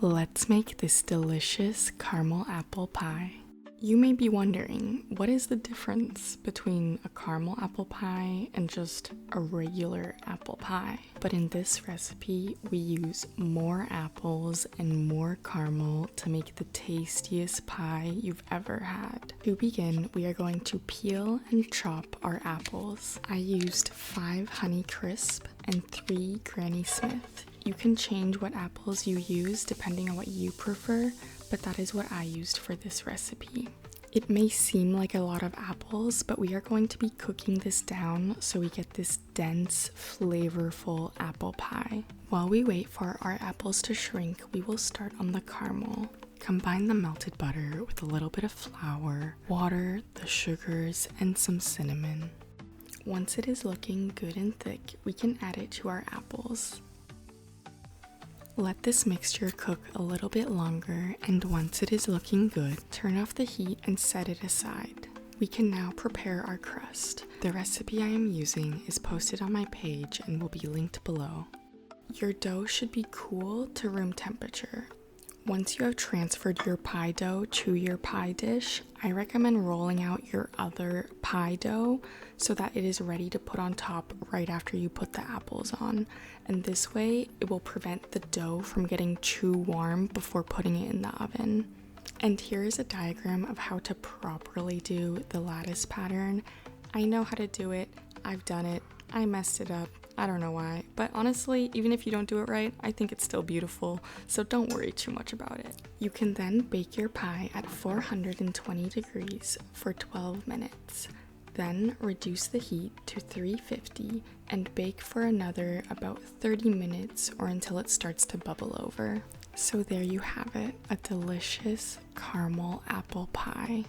Let's make this delicious caramel apple pie. You may be wondering, what is the difference between a caramel apple pie and just a regular apple pie? But in this recipe, we use more apples and more caramel to make the tastiest pie you've ever had. To begin, we are going to peel and chop our apples. I used 5 Honey Crisp and 3 Granny Smith. You can change what apples you use depending on what you prefer, but that is what I used for this recipe. It may seem like a lot of apples, but we are going to be cooking this down so we get this dense, flavorful apple pie. While we wait for our apples to shrink, we will start on the caramel. Combine the melted butter with a little bit of flour, water, the sugars, and some cinnamon. Once it is looking good and thick, we can add it to our apples. Let this mixture cook a little bit longer, and once it is looking good, turn off the heat and set it aside. We can now prepare our crust. The recipe I am using is posted on my page and will be linked below. Your dough should be cool to room temperature. Once you have transferred your pie dough to your pie dish, I recommend rolling out your other pie dough so that it is ready to put on top right after you put the apples on. And this way, it will prevent the dough from getting too warm before putting it in the oven. And here is a diagram of how to properly do the lattice pattern. I know how to do it. I've done it. I messed it up. I don't know why, but honestly, even if you don't do it right, I think it's still beautiful, so don't worry too much about it. You can then bake your pie at 420 degrees for 12 minutes. Then reduce the heat to 350 and bake for another about 30 minutes or until it starts to bubble over. So there you have it, a delicious caramel apple pie.